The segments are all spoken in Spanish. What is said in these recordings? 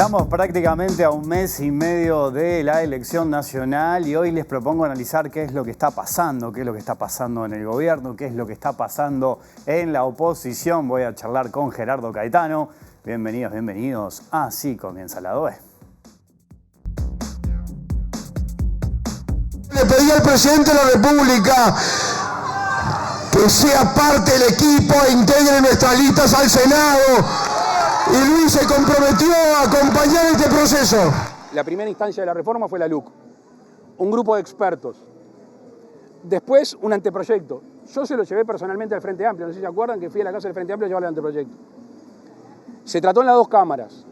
Estamos prácticamente a un mes y medio de la elección nacional y hoy les propongo analizar qué es lo que está pasando, qué es lo que está pasando en el gobierno, qué es lo que está pasando en la oposición. Voy a charlar con Gerardo Caetano. Bienvenidos, bienvenidos. Así comienza la DOE. Le pedí al presidente de la República que sea parte del equipo e integre nuestras listas al Senado. Y Luis se comprometió a acompañar este proceso. La primera instancia de la reforma fue la LUC, un grupo de expertos. Después, un anteproyecto. Yo se lo llevé personalmente al Frente Amplio, no sé si se acuerdan que fui a la casa del Frente Amplio a llevarle el anteproyecto. Se trató en las dos cámaras.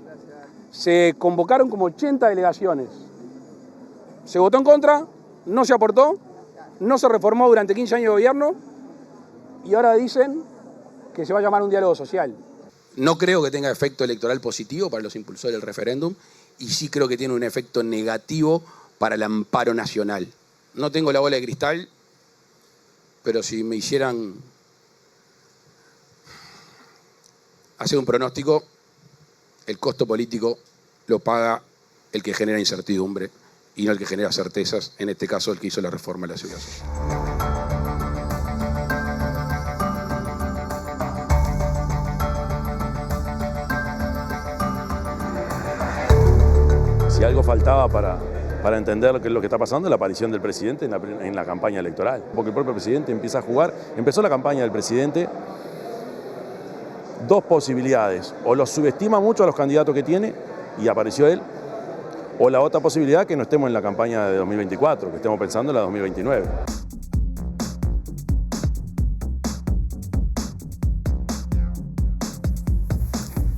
Se convocaron como 80 delegaciones. Se votó en contra, no se aportó, no se reformó durante 15 años de gobierno y ahora dicen que se va a llamar un diálogo social. No creo que tenga efecto electoral positivo para los impulsores del referéndum y sí creo que tiene un efecto negativo para el amparo nacional. No tengo la bola de cristal, pero si me hicieran hacer un pronóstico, el costo político lo paga el que genera incertidumbre y no el que genera certezas, en este caso el que hizo la reforma de la Seguridad Social. Si algo faltaba para entender qué es lo que está pasando, es la aparición del presidente en la campaña electoral. Porque el propio presidente empieza a jugar, empezó la campaña del presidente, dos posibilidades, o lo subestima mucho a los candidatos que tiene y apareció él, o la otra posibilidad que no estemos en la campaña de 2024, que estemos pensando en la 2029.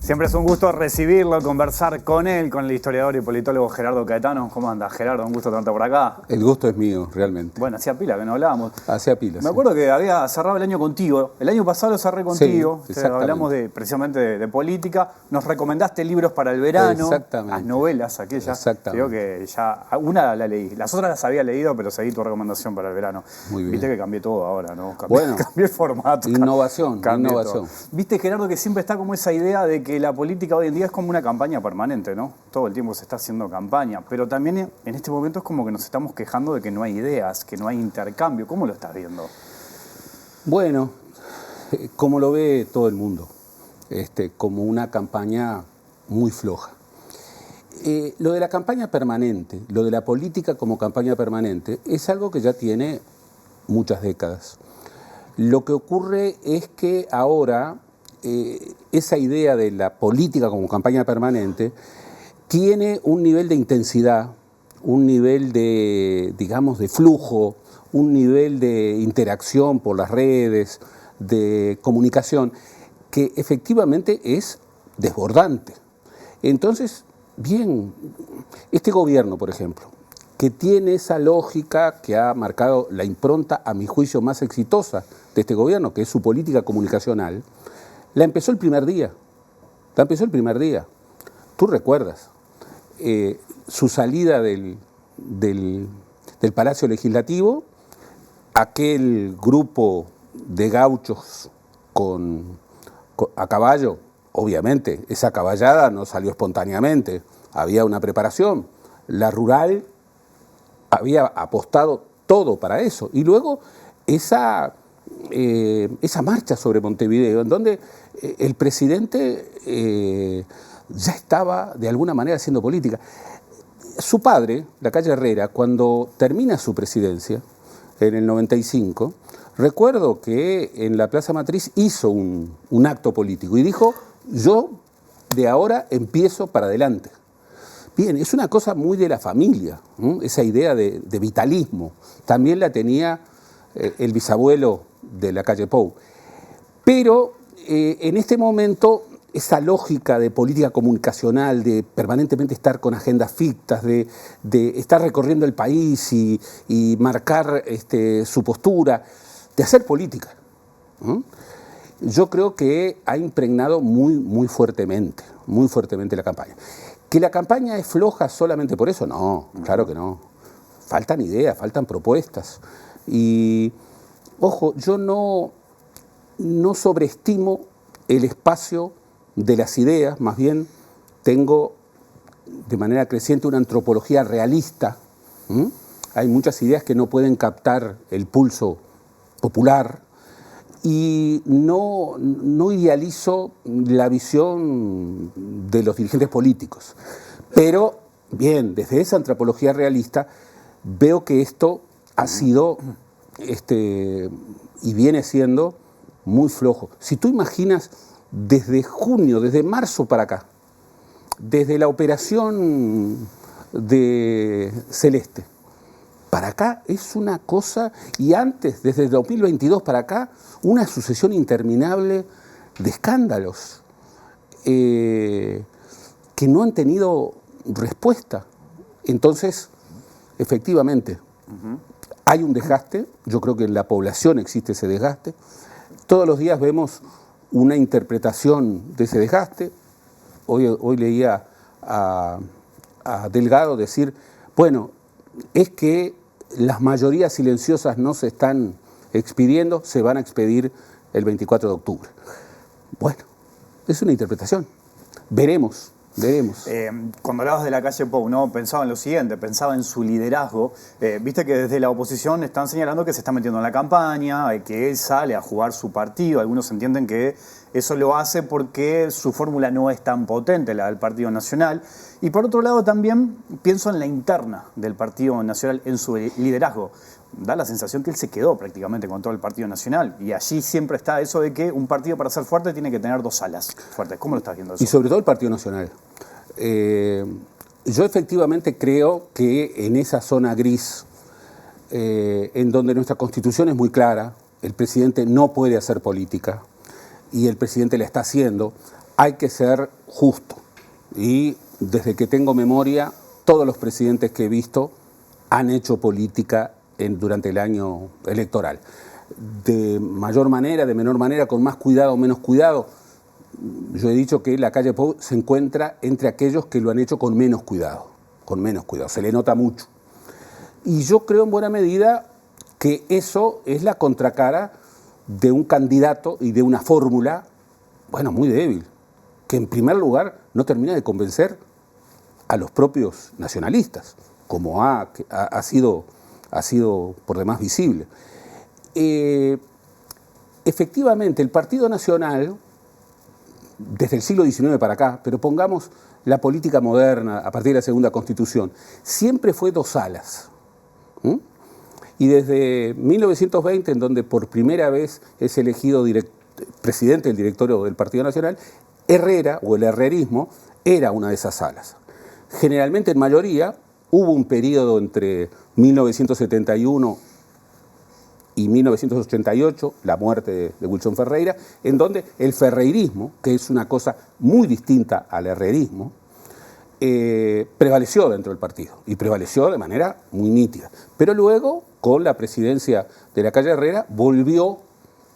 Siempre es un gusto recibirlo, conversar con él, con el historiador y politólogo Gerardo Caetano. ¿Cómo andas, Gerardo? Un gusto tenerte por acá. El gusto es mío, realmente. Bueno, hacía pila que no hablábamos. Hacía pila, Me acuerdo que había cerrado el año contigo. El año pasado lo cerré contigo. Sí, hablamos precisamente de política. Nos recomendaste libros para el verano. Exactamente. Las novelas aquellas. Exactamente. Digo que ya una la leí. Las otras las había leído, pero seguí tu recomendación para el verano. Muy bien. Viste que cambié todo ahora, ¿no? Bueno, cambié el formato. Innovación. Todo. Viste, Gerardo, que siempre está como esa idea de que la política hoy en día es como una campaña permanente, ¿no? Todo el tiempo se está haciendo campaña, pero también en este momento es como que nos estamos quejando de que no hay ideas, que no hay intercambio. ¿Cómo lo estás viendo? Bueno, como lo ve todo el mundo, como una campaña muy floja. Lo de la campaña permanente, lo de la política como campaña permanente, es algo que ya tiene muchas décadas. Lo que ocurre es que ahora esa idea de la política como campaña permanente tiene un nivel de intensidad, un nivel de, digamos, de flujo, un nivel de interacción por las redes, de comunicación, que efectivamente es desbordante. Entonces, bien, este gobierno, por ejemplo, que tiene esa lógica que ha marcado la impronta, a mi juicio, más exitosa de este gobierno, que es su política comunicacional, la empezó el primer día. Tú recuerdas su salida del Palacio Legislativo, aquel grupo de gauchos a caballo. Obviamente, esa caballada no salió espontáneamente, había una preparación. La rural había apostado todo para eso. Y luego esa marcha sobre Montevideo, en donde el presidente ya estaba de alguna manera haciendo política. Su padre, Lacalle Herrera, cuando termina su presidencia, en el 95, recuerdo que en la Plaza Matriz hizo un acto político y dijo, yo de ahora empiezo para adelante. Bien, es una cosa muy de la familia, ¿no? Esa idea de vitalismo. También la tenía el bisabuelo de Lacalle Pou. Pero en este momento esa lógica de política comunicacional, de permanentemente estar con agendas fictas, de estar recorriendo el país y marcar su postura, de hacer política, ¿no? Yo creo que ha impregnado muy fuertemente la campaña. ¿Que la campaña es floja solamente por eso? No, claro que no. Faltan ideas, faltan propuestas. Y, ojo, yo no sobreestimo el espacio de las ideas, más bien tengo de manera creciente una antropología realista. Hay muchas ideas que no pueden captar el pulso popular y no idealizo la visión de los dirigentes políticos. Pero, bien, desde esa antropología realista veo que esto ha sido y viene siendo muy flojo. Si tú imaginas desde junio, desde marzo para acá, desde la operación de Celeste, para acá es una cosa, y antes, desde el 2022 para acá, una sucesión interminable de escándalos que no han tenido respuesta. Entonces, efectivamente, hay un desgaste, yo creo que en la población existe ese desgaste, todos los días vemos una interpretación de ese desgaste. Hoy leía a Delgado decir, bueno, es que las mayorías silenciosas no se están expidiendo, se van a expedir el 24 de octubre. Bueno, es una interpretación. Veremos. Cuando hablabas de la calle Pou, ¿no? Pensaba en lo siguiente, pensaba en su liderazgo. Viste que desde la oposición están señalando que se está metiendo en la campaña, que él sale a jugar su partido. Algunos entienden que eso lo hace porque su fórmula no es tan potente, la del Partido Nacional. Y por otro lado también pienso en la interna del Partido Nacional, en su liderazgo. Da la sensación que él se quedó prácticamente con todo el Partido Nacional. Y allí siempre está eso de que un partido para ser fuerte tiene que tener dos alas fuertes. ¿Cómo lo estás viendo eso? Y sobre todo el Partido Nacional. Yo efectivamente creo que en esa zona gris, en donde nuestra Constitución es muy clara, el presidente no puede hacer política y el presidente la está haciendo, hay que ser justo. Y desde que tengo memoria, todos los presidentes que he visto han hecho política durante el año electoral. De mayor manera, de menor manera, con más cuidado o menos cuidado. Yo he dicho que la calle Pou se encuentra entre aquellos que lo han hecho con menos cuidado, se le nota mucho. Y yo creo en buena medida que eso es la contracara de un candidato y de una fórmula, bueno, muy débil, que en primer lugar no termina de convencer a los propios nacionalistas, como ha sido por demás visible. Efectivamente, el Partido Nacional, desde el siglo XIX para acá, pero pongamos la política moderna a partir de la Segunda Constitución, siempre fue dos alas. Y desde 1920, en donde por primera vez es elegido presidente del directorio del Partido Nacional, Herrera, o el herrerismo, era una de esas alas. Generalmente en mayoría, hubo un periodo entre 1971 y 1988, la muerte de Wilson Ferreira, en donde el ferreirismo, que es una cosa muy distinta al herrerismo, prevaleció dentro del partido, y prevaleció de manera muy nítida. Pero luego, con la presidencia de la calle Herrera, volvió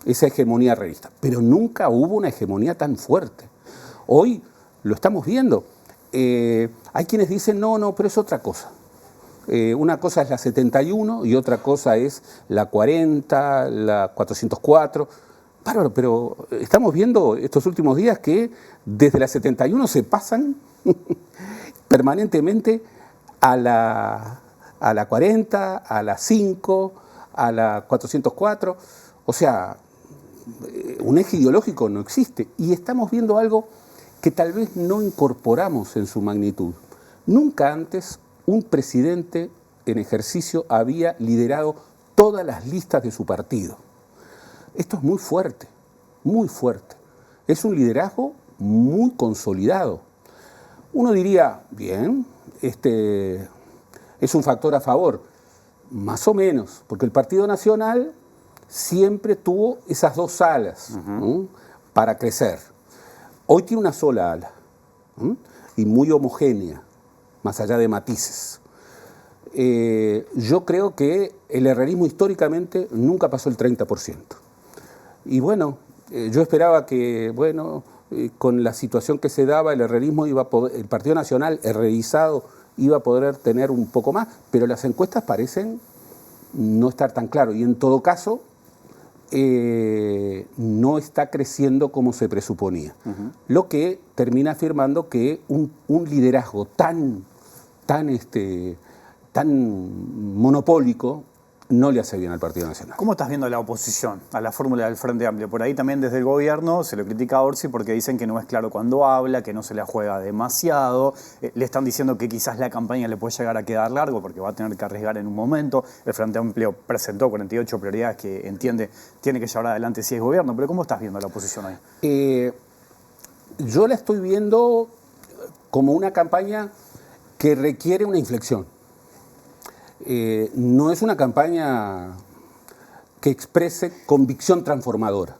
esa hegemonía herrerista. Pero nunca hubo una hegemonía tan fuerte. Hoy lo estamos viendo. Hay quienes dicen, no, pero es otra cosa. Una cosa es la 71 y otra cosa es la 40, la 404. Bárbaro, pero estamos viendo estos últimos días que desde la 71 se pasan permanentemente a la 40, a la 5, a la 404. O sea, un eje ideológico no existe. Y estamos viendo algo que tal vez no incorporamos en su magnitud. Nunca antes un presidente en ejercicio había liderado todas las listas de su partido. Esto es muy fuerte, muy fuerte. Es un liderazgo muy consolidado. Uno diría, bien, es un factor a favor, más o menos, porque el Partido Nacional siempre tuvo esas dos alas para crecer. Hoy tiene una sola ala y muy homogénea, más allá de matices. Yo creo que el herrerismo históricamente nunca pasó el 30%. Y bueno, yo esperaba que, con la situación que se daba, el herrerismo el Partido Nacional herrerizado iba a poder tener un poco más, pero las encuestas parecen no estar tan claras. Y en todo caso, no está creciendo como se presuponía. Lo que termina afirmando que un liderazgo tan monopólico no le hace bien al Partido Nacional. ¿Cómo estás viendo la oposición a la fórmula del Frente Amplio? Por ahí también desde el gobierno se lo critica a Orsi porque dicen que no es claro cuando habla, que no se la juega demasiado. Le están diciendo que quizás la campaña le puede llegar a quedar largo porque va a tener que arriesgar en un momento. El Frente Amplio presentó 48 prioridades que entiende tiene que llevar adelante si es gobierno. Pero ¿cómo estás viendo la oposición ahí? Yo la estoy viendo como una campaña que requiere una inflexión. No es una campaña que exprese convicción transformadora.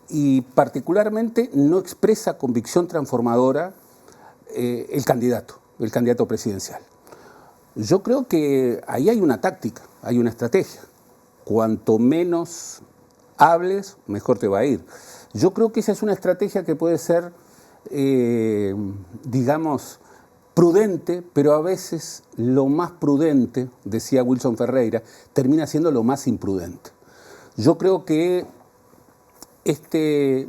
Y particularmente no expresa convicción transformadora el candidato presidencial. Yo creo que ahí hay una táctica, hay una estrategia. Cuanto menos hables, mejor te va a ir. Yo creo que esa es una estrategia que puede ser, digamos, prudente, pero a veces lo más prudente, decía Wilson Ferreira, termina siendo lo más imprudente. Yo creo que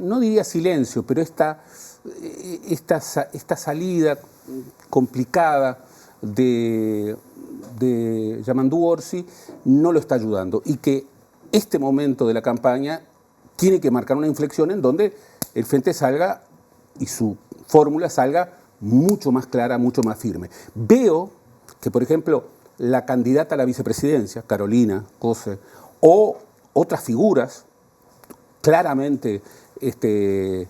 no diría silencio, pero esta salida complicada de Yamandú Orsi no lo está ayudando y que este momento de la campaña tiene que marcar una inflexión en donde el Frente salga y su fórmula salga mucho más clara, mucho más firme. Veo que, por ejemplo, la candidata a la vicepresidencia, Carolina Cose, o otras figuras, claramente el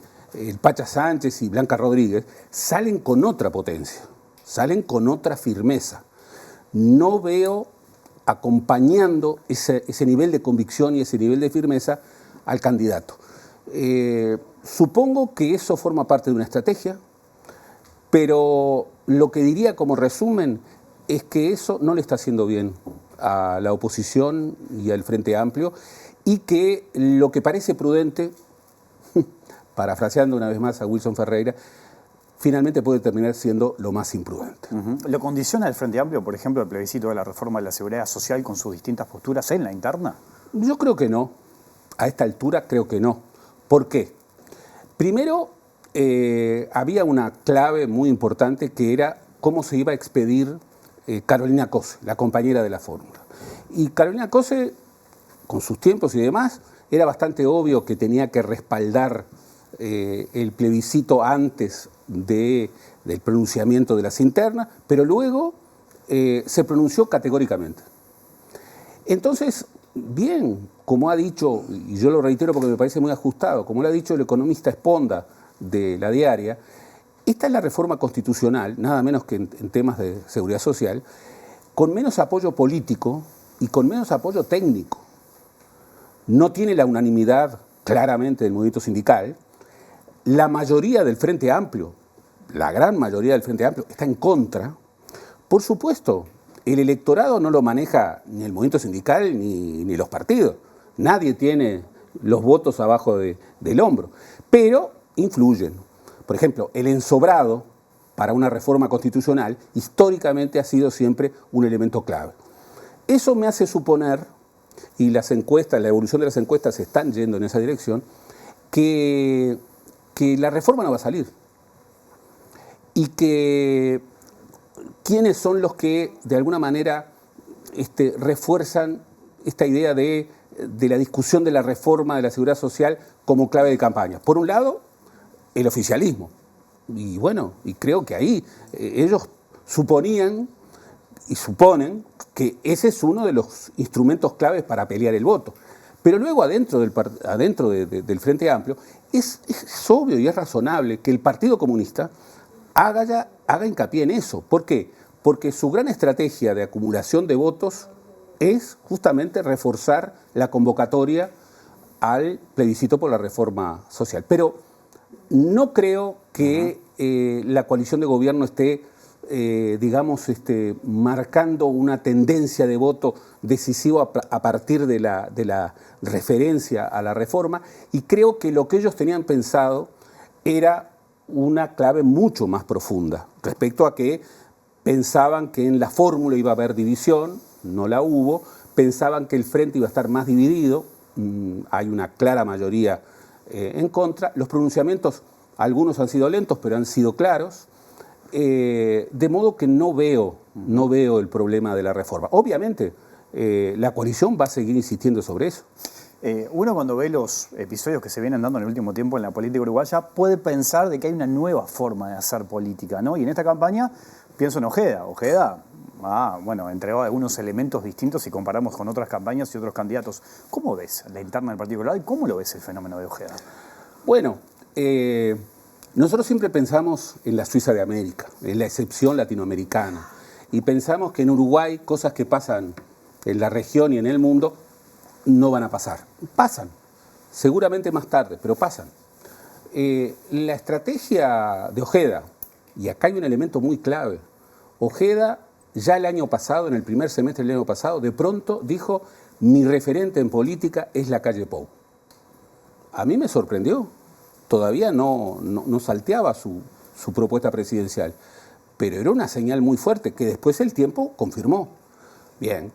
Pacha Sánchez y Blanca Rodríguez, salen con otra potencia, salen con otra firmeza. No veo acompañando ese nivel de convicción y ese nivel de firmeza al candidato. Supongo que eso forma parte de una estrategia, pero lo que diría como resumen es que eso no le está haciendo bien a la oposición y al Frente Amplio y que lo que parece prudente, parafraseando una vez más a Wilson Ferreira, finalmente puede terminar siendo lo más imprudente. ¿Lo condiciona el Frente Amplio, por ejemplo, el plebiscito de la reforma de la seguridad social con sus distintas posturas en la interna? Yo creo que no. A esta altura creo que no. ¿Por qué? Primero, había una clave muy importante que era cómo se iba a expedir Carolina Cose, la compañera de la fórmula. Y Carolina Cose, con sus tiempos y demás, era bastante obvio que tenía que respaldar el plebiscito antes del pronunciamiento de las internas, pero luego se pronunció categóricamente. Entonces, bien, como ha dicho, y yo lo reitero porque me parece muy ajustado, como lo ha dicho el economista Esponda de La Diaria, esta es la reforma constitucional, nada menos que en temas de seguridad social, con menos apoyo político y con menos apoyo técnico. No tiene la unanimidad claramente del movimiento sindical. La mayoría del Frente Amplio, la gran mayoría del Frente Amplio, está en contra. Por supuesto, el electorado no lo maneja ni el movimiento sindical ni los partidos. Nadie tiene los votos abajo del hombro, pero influyen. Por ejemplo, el ensobrado para una reforma constitucional históricamente ha sido siempre un elemento clave. Eso me hace suponer, y las encuestas, la evolución de las encuestas se están yendo en esa dirección, que la reforma no va a salir. Y que quiénes son los que de alguna manera refuerzan esta idea de la discusión de la reforma de la seguridad social como clave de campaña. Por un lado, el oficialismo. Y bueno, y creo que ahí ellos suponían y suponen que ese es uno de los instrumentos claves para pelear el voto. Pero luego adentro del Frente Amplio es obvio y es razonable que el Partido Comunista haga hincapié en eso. ¿Por qué? Porque su gran estrategia de acumulación de votos es justamente reforzar la convocatoria al plebiscito por la reforma social. Pero no creo que la coalición de gobierno esté, marcando una tendencia de voto decisivo a partir de la referencia a la reforma, y creo que lo que ellos tenían pensado era una clave mucho más profunda respecto a que pensaban que en la fórmula iba a haber división, no la hubo, pensaban que el frente iba a estar más dividido, hay una clara mayoría en contra. Los pronunciamientos, algunos han sido lentos, pero han sido claros. De modo que no veo el problema de la reforma. Obviamente, la coalición va a seguir insistiendo sobre eso. Uno cuando ve los episodios que se vienen dando en el último tiempo en la política uruguaya puede pensar de que hay una nueva forma de hacer política, ¿no? Y en esta campaña pienso en Ojeda. Ojeda, entregó algunos elementos distintos si comparamos con otras campañas y otros candidatos. ¿Cómo ves la interna del Partido Colorado y cómo lo ves el fenómeno de Ojeda? Bueno, nosotros siempre pensamos en la Suiza de América, en la excepción latinoamericana, y pensamos que en Uruguay cosas que pasan en la región y en el mundo no van a pasar. Pasan, seguramente más tarde, pero pasan. La estrategia de Ojeda, y acá hay un elemento muy clave, Ojeda ya el año pasado, en el primer semestre del año pasado, de pronto dijo: mi referente en política es la calle Pou. A mí me sorprendió, todavía no salteaba su propuesta presidencial, pero era una señal muy fuerte que después el tiempo confirmó. Bien,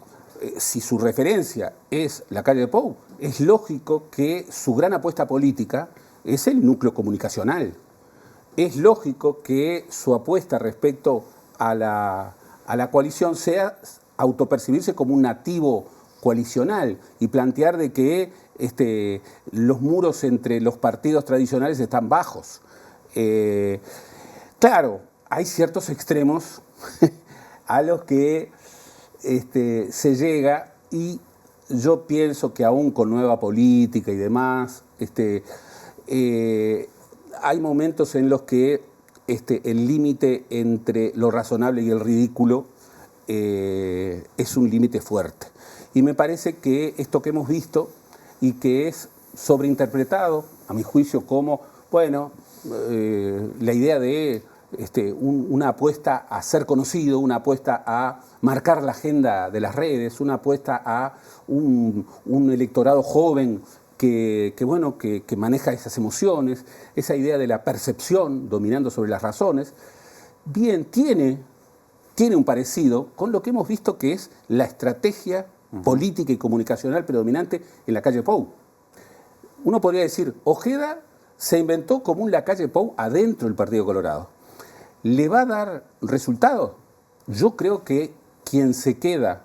si su referencia es la calle Pou, es lógico que su gran apuesta política es el núcleo comunicacional. Es lógico que su apuesta respecto a la coalición sea autopercibirse como un nativo coalicional y plantear de que los muros entre los partidos tradicionales están bajos. Claro, hay ciertos extremos a los que se llega, y yo pienso que aún con nueva política y demás, hay momentos en los que el límite entre lo razonable y el ridículo es un límite fuerte. Y me parece que esto que hemos visto y que es sobreinterpretado, a mi juicio, como, la idea de una apuesta a ser conocido, una apuesta a marcar la agenda de las redes, una apuesta a un electorado joven que maneja esas emociones, esa idea de la percepción dominando sobre las razones, bien, tiene un parecido con lo que hemos visto que es la estrategia política y comunicacional predominante en la calle Pou. Uno podría decir, Ojeda se inventó como un lacalle Pou adentro del Partido Colorado. ¿Le va a dar resultados? Yo creo que quien se queda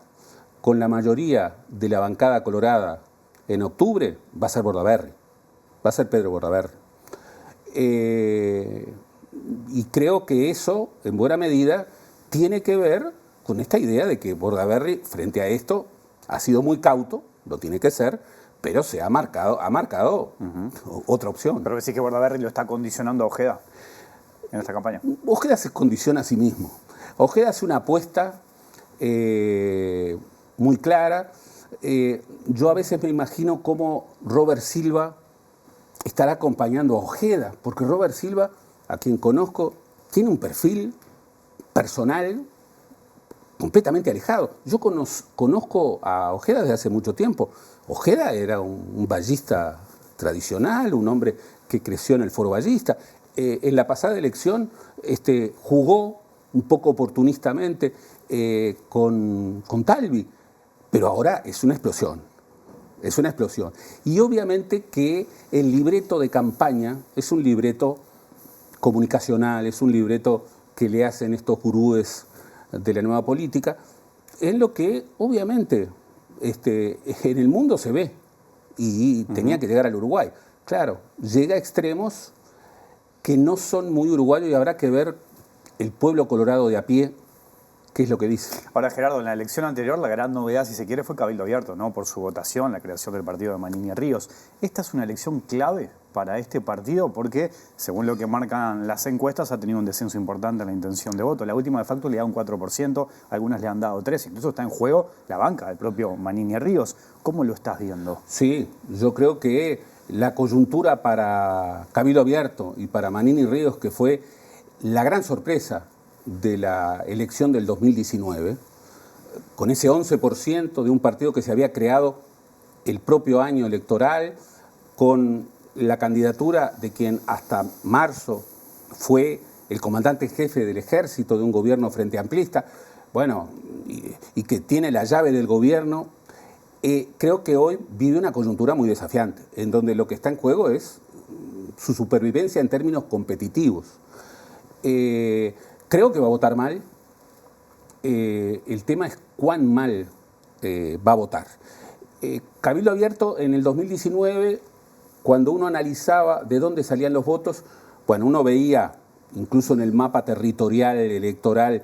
con la mayoría de la bancada colorada en octubre va a ser Bordaberry, va a ser Pedro Bordaberry. Y creo que eso, en buena medida, tiene que ver con esta idea de que Bordaberry, frente a esto, ha sido muy cauto, lo tiene que ser, pero se ha marcado otra opción. Pero decís que Bordaberry lo está condicionando a Ojeda en esta campaña. Ojeda se condiciona a sí mismo. Ojeda hace una apuesta muy clara. Yo a veces me imagino cómo Robert Silva estará acompañando a Ojeda, porque Robert Silva, a quien conozco, tiene un perfil personal completamente alejado. Yo conozco a Ojeda desde hace mucho tiempo. Ojeda era un vallista tradicional, un hombre que creció en el Foro Ballista. En la pasada elección jugó un poco oportunistamente con Talvi, pero ahora es una explosión. Es una explosión. Y obviamente que el libreto de campaña es un libreto comunicacional, es un libreto que le hacen estos gurúes de la nueva política, en lo que obviamente en el mundo se ve y tenía que llegar al Uruguay. Claro, llega a extremos que no son muy uruguayos y habrá que ver el pueblo colorado de a pie qué es lo que dice. Ahora, Gerardo, en la elección anterior la gran novedad, si se quiere, fue Cabildo Abierto, ¿no? Por su votación, la creación del partido de Manini Ríos. ¿Esta es una elección clave para este partido? Porque, según lo que marcan las encuestas, ha tenido un descenso importante en la intención de voto. La última, de facto, le da un 4%, algunas le han dado 3%. Incluso está en juego la banca del propio Manini Ríos. ¿Cómo lo estás viendo? Sí, yo creo que la coyuntura para Cabildo Abierto y para Manini Ríos, que fue la gran sorpresa de la elección del 2019, con ese 11% de un partido que se había creado el propio año electoral, con la candidatura de quien hasta marzo fue el comandante jefe del ejército de un gobierno frente amplista, bueno, y que tiene la llave del gobierno, creo que hoy vive una coyuntura muy desafiante, en donde lo que está en juego es su supervivencia en términos competitivos. Creo que va a votar mal. El tema es cuán mal va a votar. Cabildo Abierto en el 2019, cuando uno analizaba de dónde salían los votos, bueno, uno veía incluso en el mapa territorial electoral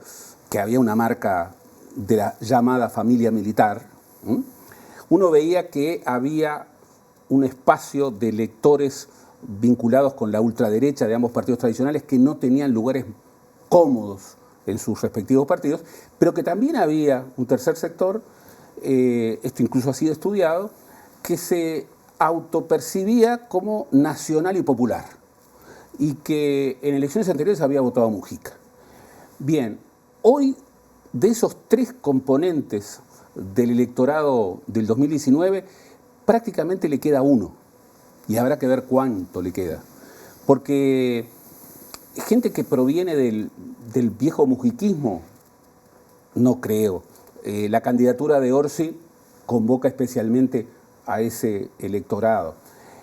que había una marca de la llamada familia militar. Uno veía que había un espacio de electores vinculados con la ultraderecha de ambos partidos tradicionales que no tenían lugares cómodos en sus respectivos partidos, pero que también había un tercer sector, esto incluso ha sido estudiado, que se autopercibía como nacional y popular y que en elecciones anteriores había votado a Mujica. Bien, hoy de esos tres componentes del electorado del 2019 prácticamente le queda uno y habrá que ver cuánto le queda, porque gente que proviene del viejo mujiquismo, no creo. La candidatura de Orsi convoca especialmente a ese electorado.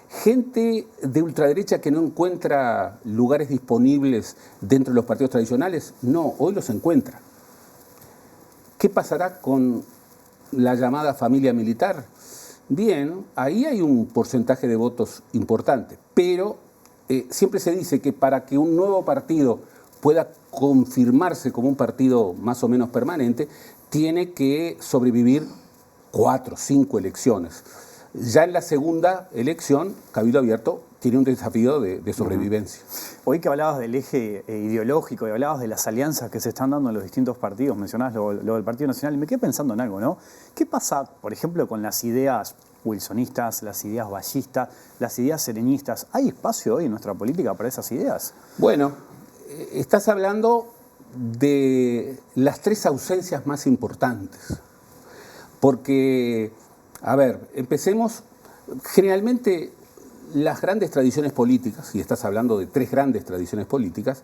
Gente de ultraderecha que no encuentra lugares disponibles dentro de los partidos tradicionales, no, hoy los encuentra. ¿Qué pasará con la llamada familia militar? Bien, ahí hay un porcentaje de votos importante, pero siempre se dice que para que un nuevo partido pueda confirmarse como un partido más o menos permanente, tiene que sobrevivir 4 o 5 elecciones. Ya en la segunda elección, Cabildo Abierto tiene un desafío de sobrevivencia. Hoy que hablabas del eje ideológico y hablabas de las alianzas que se están dando en los distintos partidos, mencionabas lo del Partido Nacional, y me quedé pensando en algo, ¿no? ¿Qué pasa, por ejemplo, con las ideas wilsonistas, las ideas vallistas, las ideas sereñistas? ¿Hay espacio hoy en nuestra política para esas ideas? Bueno, estás hablando de las 3 ausencias más importantes. Porque, a ver, empecemos, generalmente las grandes tradiciones políticas, y estás hablando de 3 grandes tradiciones políticas,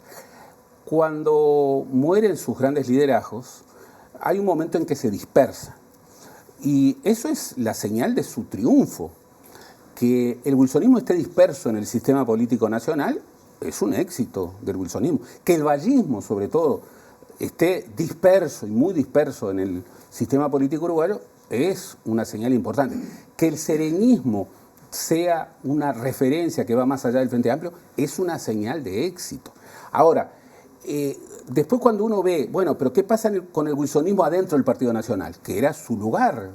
cuando mueren sus grandes liderazgos, hay un momento en que se dispersan. Y eso es la señal de su triunfo. Que el wilsonismo esté disperso en el sistema político nacional es un éxito del wilsonismo. Que el vallismo, sobre todo, esté disperso y muy disperso en el sistema político uruguayo es una señal importante. Que el sereñismo sea una referencia que va más allá del Frente Amplio es una señal de éxito. Ahora, después cuando uno ve, bueno, pero ¿qué pasa con el wilsonismo adentro del Partido Nacional? Que era su lugar.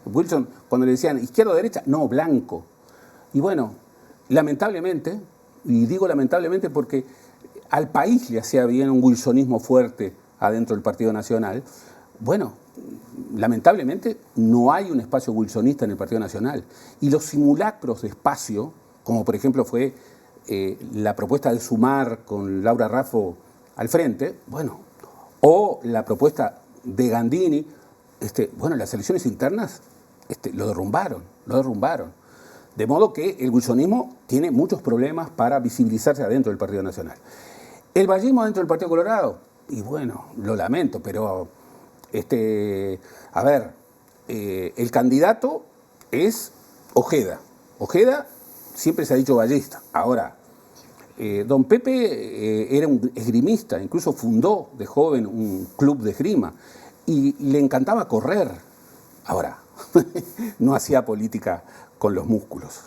Wilson, cuando le decían izquierda o derecha, no, blanco. Y bueno, lamentablemente, y digo lamentablemente porque al país le hacía bien un wilsonismo fuerte adentro del Partido Nacional, bueno, lamentablemente no hay un espacio wilsonista en el Partido Nacional. Y los simulacros de espacio, como por ejemplo fue la propuesta de Sumar con Laura Raffo al frente, bueno, o la propuesta de Gandini, bueno, las elecciones internas lo derrumbaron. De modo que el wilsonismo tiene muchos problemas para visibilizarse adentro del Partido Nacional. El vallismo dentro del Partido Colorado, y bueno, lo lamento, pero a ver, el candidato es Ojeda. Ojeda siempre se ha dicho vallista. Ahora, don Pepe era un esgrimista, incluso fundó de joven un club de esgrima y le encantaba correr. Ahora, no hacía política con los músculos.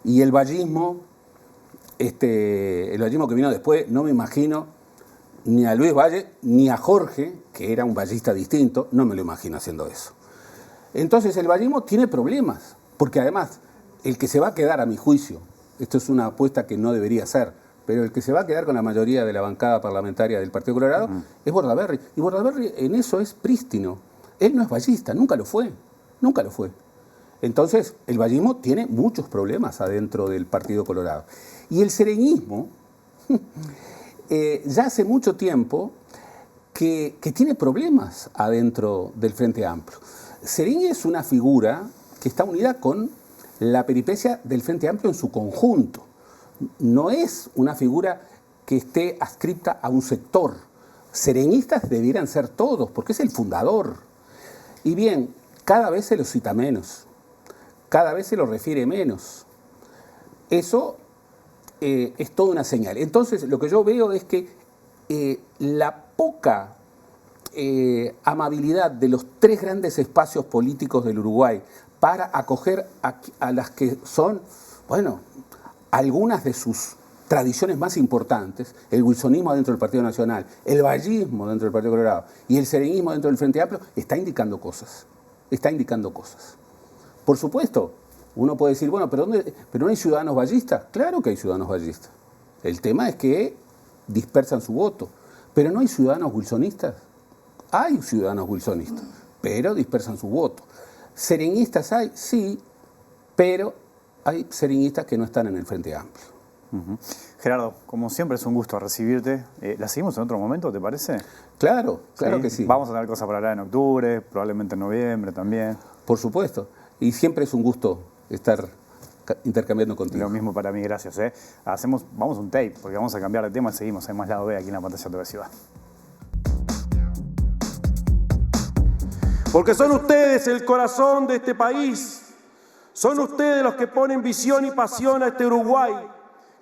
Y el vallismo que vino después, no me imagino ni a Luis Valle ni a Jorge, que era un vallista distinto, no me lo imagino haciendo eso. Entonces el vallismo tiene problemas, porque además el que se va a quedar, a mi juicio, esto es una apuesta que no debería ser, pero el que se va a quedar con la mayoría de la bancada parlamentaria del Partido Colorado es Bordaberry. Y Bordaberry en eso es prístino. Él no es vallista, nunca lo fue. Entonces, el vallismo tiene muchos problemas adentro del Partido Colorado. Y el sereñismo, ya hace mucho tiempo que tiene problemas adentro del Frente Amplio. Sereñi es una figura que está unida con la peripecia del Frente Amplio en su conjunto. No es una figura que esté adscripta a un sector. Sereñistas debieran ser todos, porque es el fundador. Y bien, cada vez se lo cita menos, cada vez se lo refiere menos. Eso es toda una señal. Entonces, lo que yo veo es que la poca amabilidad de los tres grandes espacios políticos del Uruguay para acoger a las que son, bueno, algunas de sus tradiciones más importantes, el wilsonismo dentro del Partido Nacional, el vallismo dentro del Partido Colorado y el sereñismo dentro del Frente Amplio, está indicando cosas. Está indicando cosas. Por supuesto, uno puede decir, bueno, ¿pero no hay ciudadanos vallistas? Claro que hay ciudadanos vallistas. El tema es que dispersan su voto. ¿Pero no hay ciudadanos wilsonistas? Hay ciudadanos wilsonistas, pero dispersan su voto. ¿Sereñistas hay? Sí, pero hay sereñistas que no están en el Frente Amplio. Gerardo, como siempre es un gusto recibirte. ¿La seguimos en otro momento, te parece? Claro, claro que sí. Vamos a tener cosas para hablar en octubre, probablemente en noviembre también. Por supuesto. Y siempre es un gusto estar intercambiando contigo. Lo mismo para mí, gracias. Vamos a un tape, porque vamos a cambiar de tema y seguimos en Más Lado B aquí en la pantalla de TV Ciudad. Porque son ustedes el corazón de este país. Son ustedes los que ponen visión y pasión a este Uruguay,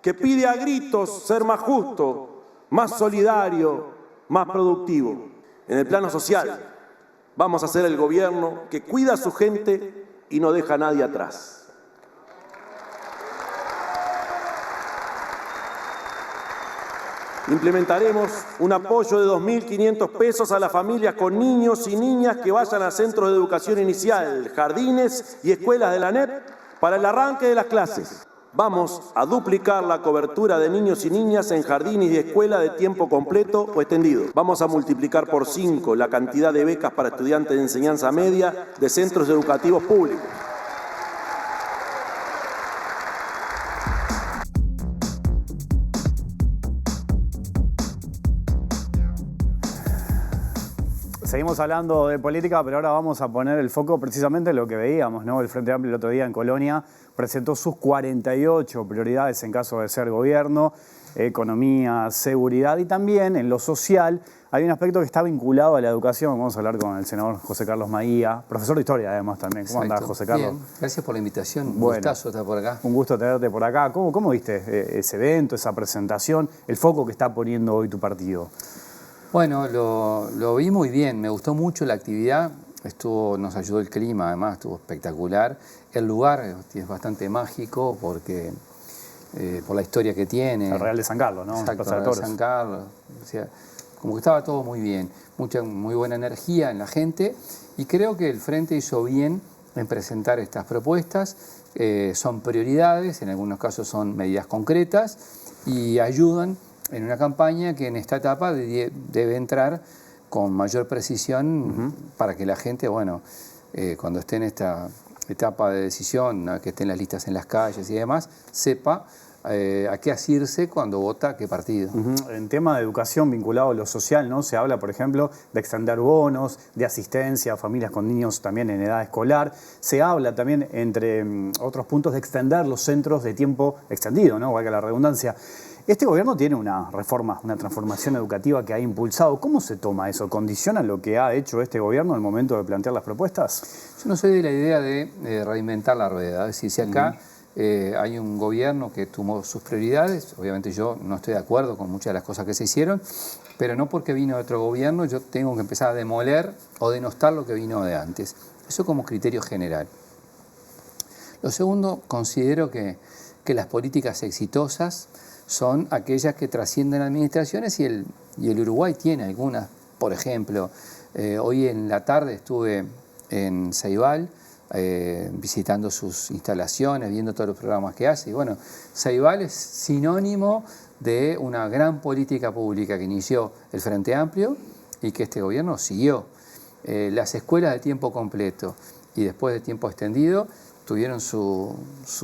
que pide a gritos ser más justo, más solidario, más productivo. En el plano social, vamos a ser el gobierno que cuida a su gente y no deja a nadie atrás. Implementaremos un apoyo de 2.500 pesos a las familias con niños y niñas que vayan a centros de educación inicial, jardines y escuelas de la ANEP para el arranque de las clases. Vamos a duplicar la cobertura de niños y niñas en jardines y escuelas de tiempo completo o extendido. Vamos a multiplicar por 5 la cantidad de becas para estudiantes de enseñanza media de centros educativos públicos. Seguimos hablando de política, pero ahora vamos a poner el foco precisamente en lo que veíamos, ¿no? El Frente Amplio el otro día en Colonia presentó sus 48 prioridades en caso de ser gobierno, economía, seguridad y también en lo social hay un aspecto que está vinculado a la educación. Vamos a hablar con el senador José Carlos Maía, profesor de historia además también. ¿Cómo andás, José Carlos? Bien, gracias por la invitación. Un Bueno, gustazo estar por acá. Un gusto tenerte por acá. ¿Cómo viste ese evento, esa presentación, el foco que está poniendo hoy tu partido? Bueno, lo vi muy bien, me gustó mucho la actividad, nos ayudó el clima, además estuvo espectacular. El lugar es bastante mágico porque por la historia que tiene. El Real de San Carlos, ¿no? Exacto, el Real de San Carlos. O sea, como que estaba todo muy bien, muy buena energía en la gente y creo que el Frente hizo bien en presentar estas propuestas. Son prioridades, en algunos casos son medidas concretas y ayudan en una campaña que en esta etapa debe entrar con mayor precisión para que la gente, bueno, cuando esté en esta etapa de decisión, que esté en las listas en las calles y demás, sepa a qué asirse cuando vota, a qué partido. En tema de educación vinculado a lo social, ¿no? Se habla, por ejemplo, de extender bonos, de asistencia a familias con niños también en edad escolar. Se habla también, entre otros puntos, de extender los centros de tiempo extendido, ¿no? Valga la redundancia. Este gobierno tiene una reforma, una transformación educativa que ha impulsado. ¿Cómo se toma eso? ¿Condiciona lo que ha hecho este gobierno al momento de plantear las propuestas? Yo no soy de la idea de reinventar la rueda. Es decir, si acá hay un gobierno que tomó sus prioridades, obviamente yo no estoy de acuerdo con muchas de las cosas que se hicieron, pero no porque vino otro gobierno yo tengo que empezar a demoler o denostar lo que vino de antes. Eso como criterio general. Lo segundo, considero que las políticas exitosas son aquellas que trascienden administraciones y el Uruguay tiene algunas. Por ejemplo, hoy en la tarde estuve en Ceibal visitando sus instalaciones, viendo todos los programas que hace. Y bueno, Ceibal es sinónimo de una gran política pública que inició el Frente Amplio y que este gobierno siguió. Las escuelas de tiempo completo y después de tiempo extendido tuvieron su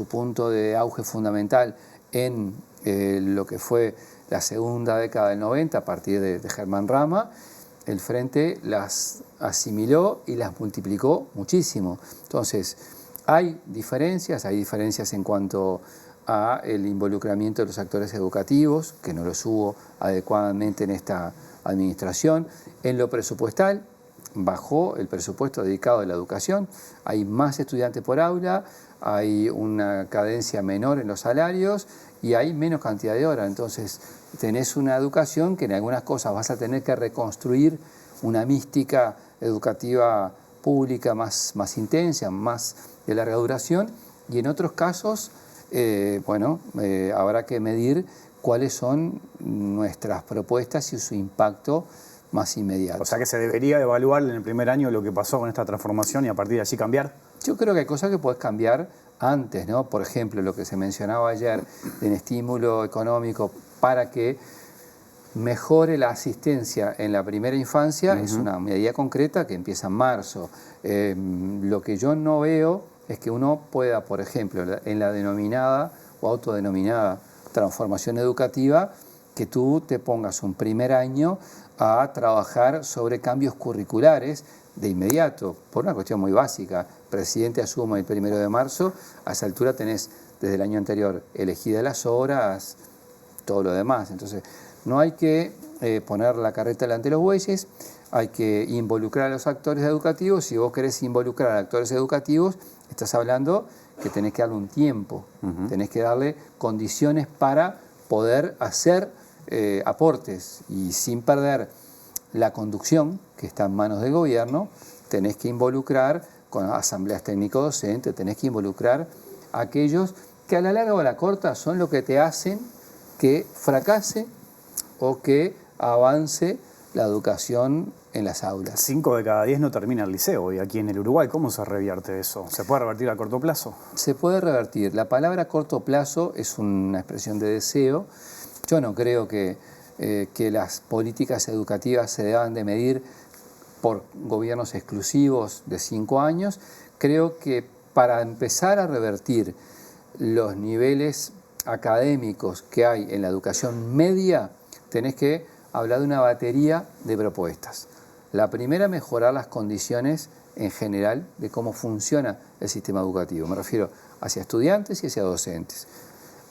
punto de auge fundamental en lo que fue la segunda década del 90, a partir de Germán Rama. El Frente las asimiló y las multiplicó muchísimo. Entonces, hay diferencias en cuanto a el involucramiento de los actores educativos, que no los hubo adecuadamente en esta administración. En lo presupuestal, bajó el presupuesto dedicado a la educación, hay más estudiantes por aula, hay una cadencia menor en los salarios y hay menos cantidad de horas. Entonces tenés una educación que en algunas cosas vas a tener que reconstruir una mística educativa pública más intensa, más de larga duración, y en otros casos, habrá que medir cuáles son nuestras propuestas y su impacto más inmediato. O sea que se debería evaluar en el primer año lo que pasó con esta transformación y a partir de allí cambiar. Yo creo que hay cosas que puedes cambiar antes, ¿no? Por ejemplo, lo que se mencionaba ayer en estímulo económico para que mejore la asistencia en la primera infancia, es una medida concreta que empieza en marzo. Lo que yo no veo es que uno pueda, por ejemplo, en la denominada o autodenominada transformación educativa, que tú te pongas un primer año a trabajar sobre cambios curriculares de inmediato, por una cuestión muy básica. El presidente asume el 1 de marzo, a esa altura tenés desde el año anterior elegidas las horas, todo lo demás. Entonces, no hay que poner la carreta delante de los bueyes, hay que involucrar a los actores educativos. Si vos querés involucrar a actores educativos, estás hablando que tenés que darle un tiempo, tenés que darle condiciones para poder hacer aportes, y sin perder la conducción, que está en manos del gobierno, tenés que involucrar con asambleas técnico-docentes, tenés que involucrar a aquellos que a la larga o a la corta son lo que te hacen que fracase o que avance la educación en las aulas. 5 de cada 10 no termina el liceo hoy aquí en el Uruguay. ¿Cómo se revierte eso? ¿Se puede revertir a corto plazo? Se puede revertir. La palabra corto plazo es una expresión de deseo. Yo no creo que las políticas educativas se deban de medir por gobiernos exclusivos de 5 años. Creo que para empezar a revertir los niveles académicos que hay en la educación media, tenés que hablar de una batería de propuestas. La primera, mejorar las condiciones en general de cómo funciona el sistema educativo. Me refiero hacia estudiantes y hacia docentes.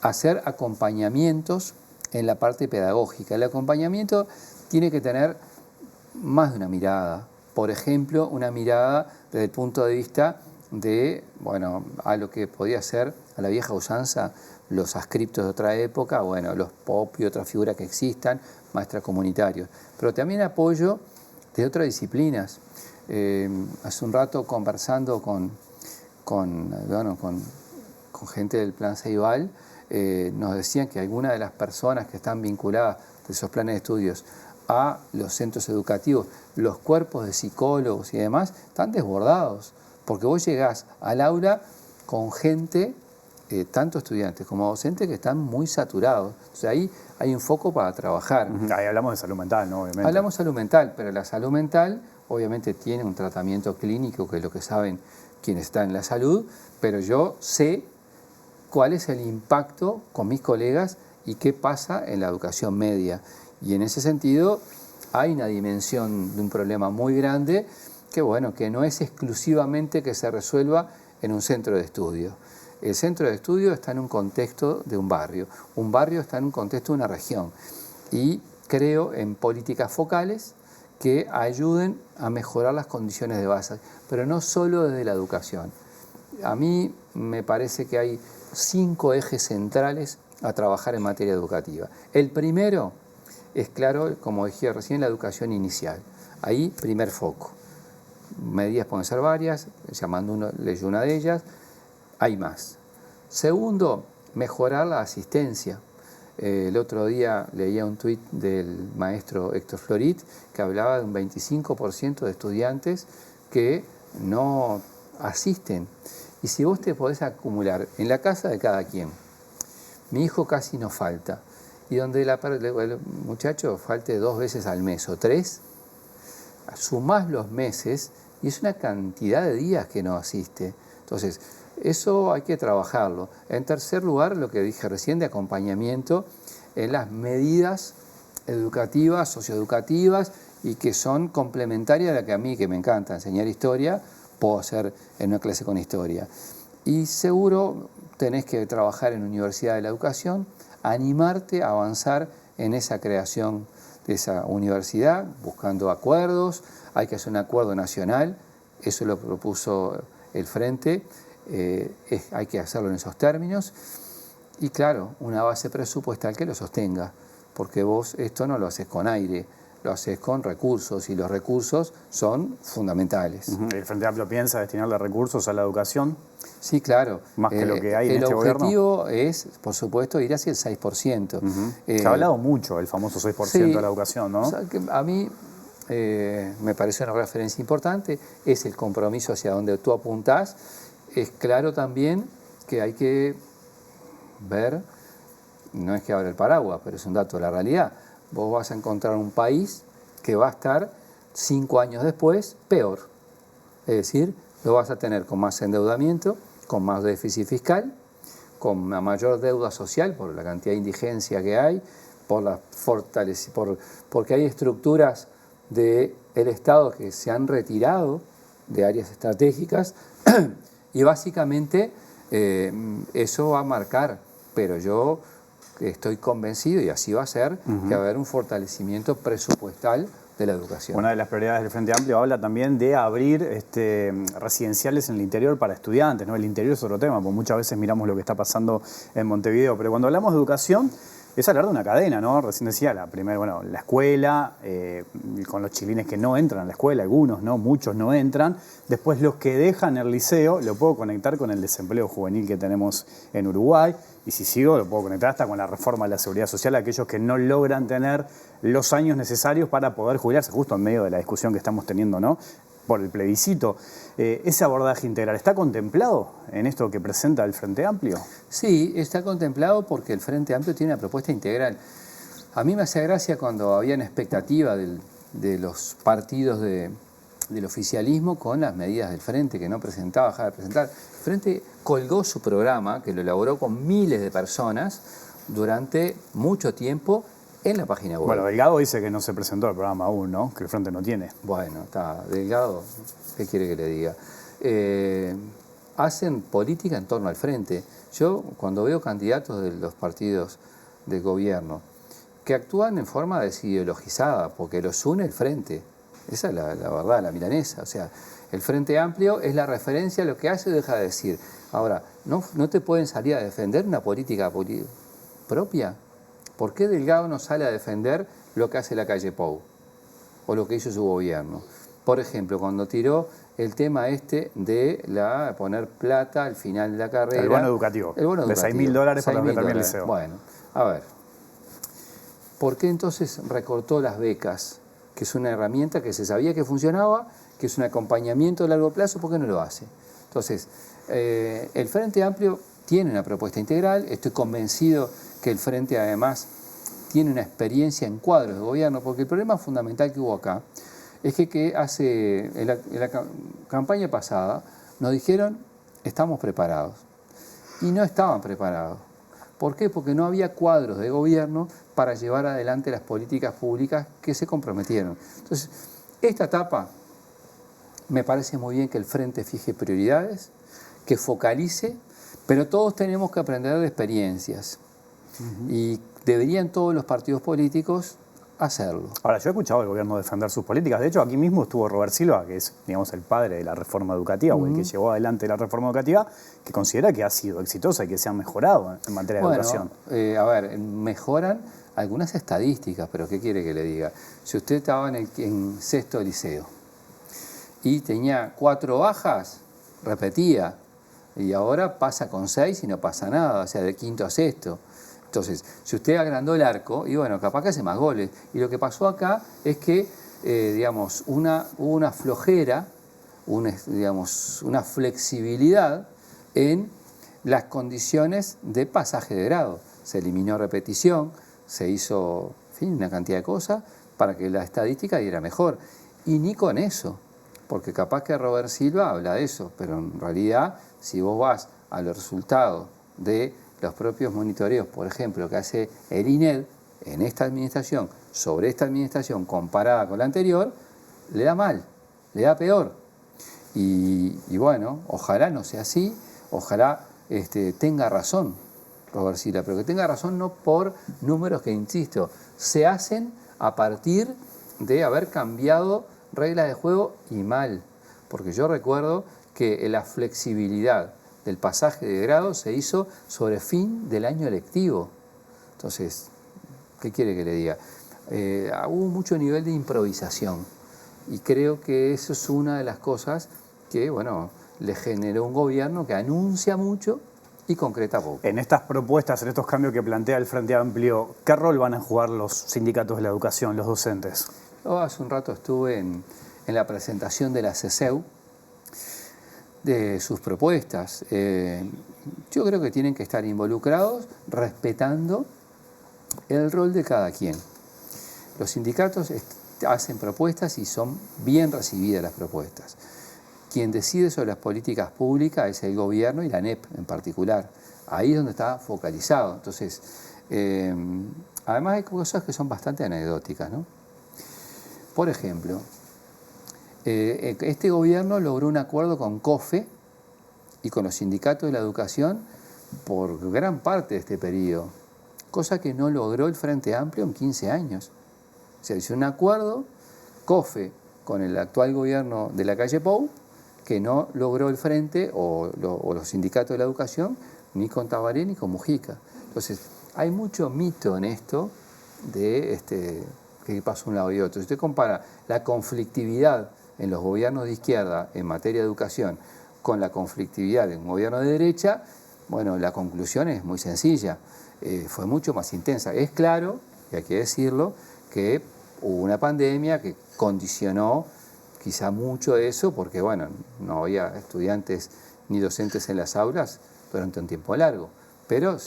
Hacer acompañamientos en la parte pedagógica. El acompañamiento tiene que tener más de una mirada. Por ejemplo, una mirada desde el punto de vista de, a lo que podía ser a la vieja usanza, los adscriptos de otra época, los POP y otras figuras que existan, maestras comunitarios. Pero también apoyo de otras disciplinas. Hace un rato conversando con gente del Plan Ceibal, nos decían que algunas de las personas que están vinculadas de esos planes de estudios a los centros educativos, los cuerpos de psicólogos y demás, están desbordados, porque vos llegás al aula con gente, tanto estudiantes como docentes, que están muy saturados. O sea, ahí hay un foco para trabajar. Ahí hablamos de salud mental, ¿no? Obviamente. Hablamos de salud mental, pero la salud mental obviamente tiene un tratamiento clínico, que es lo que saben quienes están en la salud, pero yo sé cuál es el impacto con mis colegas y qué pasa en la educación media. Y en ese sentido hay una dimensión de un problema muy grande que no es exclusivamente que se resuelva en un centro de estudio. El centro de estudio está en un contexto de un barrio está en un contexto de una región, y creo en políticas focales que ayuden a mejorar las condiciones de base, pero no solo desde la educación. A mí me parece que hay 5 ejes centrales a trabajar en materia educativa. El primero es, claro, como dije recién, la educación inicial. Ahí, primer foco. Medidas pueden ser varias, leyó una de ellas, hay más. Segundo, mejorar la asistencia. El otro día leía un tuit del maestro Héctor Florit que hablaba de un 25% de estudiantes que no asisten. Y si vos te podés acumular en la casa de cada quien, mi hijo casi no falta, y donde el muchacho falte 2 veces al mes o 3, sumás los meses y es una cantidad de días que no asiste. Entonces, eso hay que trabajarlo. En tercer lugar, lo que dije recién, de acompañamiento en las medidas educativas, socioeducativas, y que son complementarias a la que a mí, que me encanta enseñar historia, puedo hacer en una clase con historia. Y seguro tenés que trabajar en Universidad de la Educación, animarte a avanzar en esa creación esa universidad, buscando acuerdos. Hay que hacer un acuerdo nacional, eso lo propuso el Frente, hay que hacerlo en esos términos. Y claro, una base presupuestal que lo sostenga, porque vos esto no lo haces con aire, lo haces con recursos, y los recursos son fundamentales. ¿El Frente Amplio piensa destinarle recursos a la educación? Sí, claro. Más que lo que hay en este gobierno. El objetivo es, por supuesto, ir hacia el 6%. Se ha hablado mucho del famoso 6% sí, de la educación, ¿no? O sea, que a mí me parece una referencia importante, es el compromiso hacia donde tú apuntás. Es claro también que hay que ver, no es que abra el paraguas, pero es un dato de la realidad. Vos vas a encontrar un país que va a estar 5 años después peor. Es decir, lo vas a tener con más endeudamiento, con más déficit fiscal, con una mayor deuda social por la cantidad de indigencia que hay, porque hay estructuras del Estado que se han retirado de áreas estratégicas y básicamente eso va a marcar, pero yo estoy convencido, y así va a ser, que va a haber un fortalecimiento presupuestal de la educación. Una de las prioridades del Frente Amplio habla también de abrir residenciales en el interior para estudiantes, ¿no? El interior es otro tema, porque muchas veces miramos lo que está pasando en Montevideo, pero cuando hablamos de educación es hablar de una cadena, ¿no? Recién decía, la escuela, con los chiquilines que no entran a la escuela, algunos, ¿no? Muchos no entran. Después los que dejan el liceo, lo puedo conectar con el desempleo juvenil que tenemos en Uruguay. Y si sigo, lo puedo conectar hasta con la reforma de la seguridad social, aquellos que no logran tener los años necesarios para poder jubilarse, justo en medio de la discusión que estamos teniendo, ¿no? Por el plebiscito. ¿Ese abordaje integral está contemplado en esto que presenta el Frente Amplio? Sí, está contemplado porque el Frente Amplio tiene una propuesta integral. A mí me hace gracia cuando había una expectativa de los partidos del oficialismo con las medidas del Frente, que no presentaba, dejaba de presentar. El Frente colgó su programa, que lo elaboró con miles de personas durante mucho tiempo, en la página web. Bueno, Delgado dice que no se presentó el programa aún, ¿no? Que el Frente no tiene. Bueno, está Delgado, ¿qué quiere que le diga? Hacen política en torno al Frente. Yo, cuando veo candidatos de los partidos de gobierno que actúan en forma desideologizada, porque los une el Frente, esa es la verdad, la milanesa. O sea, el Frente Amplio es la referencia a lo que hace o deja de decir. Ahora, ¿no te pueden salir a defender una política propia? ¿Por qué Delgado no sale a defender lo que hace la calle Pou o lo que hizo su gobierno? Por ejemplo, cuando tiró el tema de poner plata al final de la carrera. El bono educativo. El bono educativo. De $6.000 para los que terminen el liceo. Bueno, a ver. ¿Por qué entonces recortó las becas? Que es una herramienta que se sabía que funcionaba, que es un acompañamiento a largo plazo, ¿por qué no lo hace? Entonces, el Frente Amplio tiene una propuesta integral, estoy convencido que el Frente además tiene una experiencia en cuadros de gobierno, porque el problema fundamental que hubo acá es que en la campaña pasada nos dijeron estamos preparados, y no estaban preparados. ¿Por qué? Porque no había cuadros de gobierno para llevar adelante las políticas públicas que se comprometieron. Entonces, esta etapa me parece muy bien que el Frente fije prioridades, que focalice, pero todos tenemos que aprender de experiencias. Y deberían todos los partidos políticos hacerlo. Ahora, yo he escuchado al gobierno defender sus políticas. De hecho, aquí mismo estuvo Robert Silva, que es, digamos, el padre de la reforma educativa, o el que llevó adelante la reforma educativa, que considera que ha sido exitosa y que se ha mejorado en materia de educación. A ver, mejoran algunas estadísticas, pero ¿qué quiere que le diga? Si usted estaba en sexto liceo y tenía 4 bajas, repetía, y ahora pasa con 6 y no pasa nada, o sea, de quinto a sexto. Entonces, si usted agrandó el arco, y bueno, capaz que hace más goles. Y lo que pasó acá es que, digamos, hubo una flojera, una flexibilidad en las condiciones de pasaje de grado. Se eliminó repetición, se hizo, en fin, una cantidad de cosas para que la estadística diera mejor. Y ni con eso, porque capaz que Robert Silva habla de eso, pero en realidad, si vos vas a los resultados de los propios monitoreos, por ejemplo, que hace el INED en esta administración, sobre esta administración comparada con la anterior, le da mal, le da peor. Y bueno, ojalá no sea así, ojalá tenga razón Robert Silva, pero que tenga razón no por números que, insisto, se hacen a partir de haber cambiado reglas de juego y mal. Porque yo recuerdo que la flexibilidad del pasaje de grado se hizo sobre fin del año lectivo. Entonces, ¿qué quiere que le diga? Hubo mucho nivel de improvisación y creo que eso es una de las cosas que, bueno, le generó un gobierno que anuncia mucho y concreta poco. En estas propuestas, en estos cambios que plantea el Frente Amplio, ¿qué rol van a jugar los sindicatos de la educación, los docentes? Yo hace un rato estuve en la presentación de la CESEU, de sus propuestas. Yo creo que tienen que estar involucrados respetando el rol de cada quien. Los sindicatos hacen propuestas y son bien recibidas las propuestas. Quien decide sobre las políticas públicas es el gobierno y la ANEP en particular. Ahí es donde está focalizado. Entonces, además hay cosas que son bastante anecdóticas, ¿no? Por ejemplo, este gobierno logró un acuerdo con COFE y con los sindicatos de la educación por gran parte de este periodo, cosa que no logró el Frente Amplio en 15 años. Se hizo un acuerdo, COFE, con el actual gobierno de la calle Pou, que no logró el Frente o los sindicatos de la educación, ni con Tabaré ni con Mujica. Entonces, hay mucho mito en esto de que pasa un lado y otro. Si usted compara la conflictividad en los gobiernos de izquierda en materia de educación con la conflictividad en un gobierno de derecha, bueno, la conclusión es muy sencilla. Fue mucho más intensa. Es claro, y hay que decirlo, que hubo una pandemia que condicionó quizá mucho eso, porque bueno, no había estudiantes ni docentes en las aulas durante un tiempo largo. Pero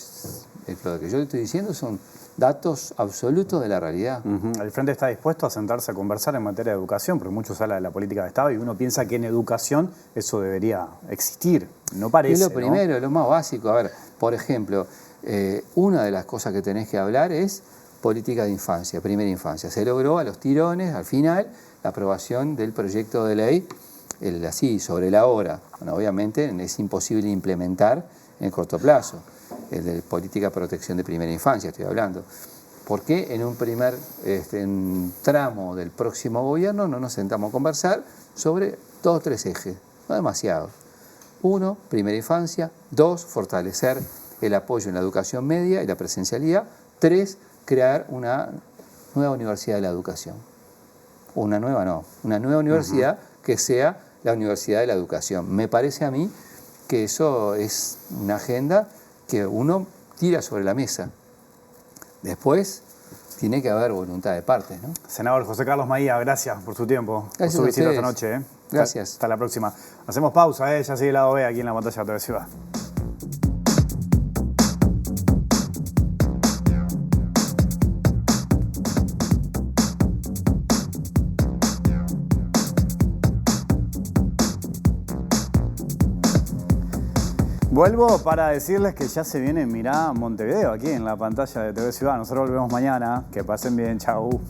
lo que yo le estoy diciendo son datos absolutos de la realidad. El Frente está dispuesto a sentarse a conversar en materia de educación, porque mucho se habla de la política de Estado y uno piensa que en educación eso debería existir. No parece, es lo primero, ¿no? Lo más básico. A ver, por ejemplo, una de las cosas que tenés que hablar es política de infancia, primera infancia. Se logró a los tirones, al final, la aprobación del proyecto de ley, así, sobre la hora. Bueno, obviamente es imposible implementar en el corto plazo. El de política de protección de primera infancia, estoy hablando. ¿Por qué en un primer tramo del próximo gobierno no nos sentamos a conversar sobre 2 o 3 ejes? No demasiado. 1, primera infancia. 2, fortalecer el apoyo en la educación media y la presencialidad. 3, crear una nueva universidad de la educación. Una nueva universidad que sea la universidad de la educación. Me parece a mí que eso es una agenda que uno tira sobre la mesa. Después tiene que haber voluntad de partes, ¿no? Senador José Carlos Maía, gracias por su tiempo, gracias por su visita esta noche. Gracias. Hasta la próxima. Hacemos pausa, ya sigue el lado B aquí en la pantalla de TV Ciudad. Vuelvo para decirles que ya se viene Mirá Montevideo aquí en la pantalla de TV Ciudad. Nosotros volvemos mañana. Que pasen bien. Chau.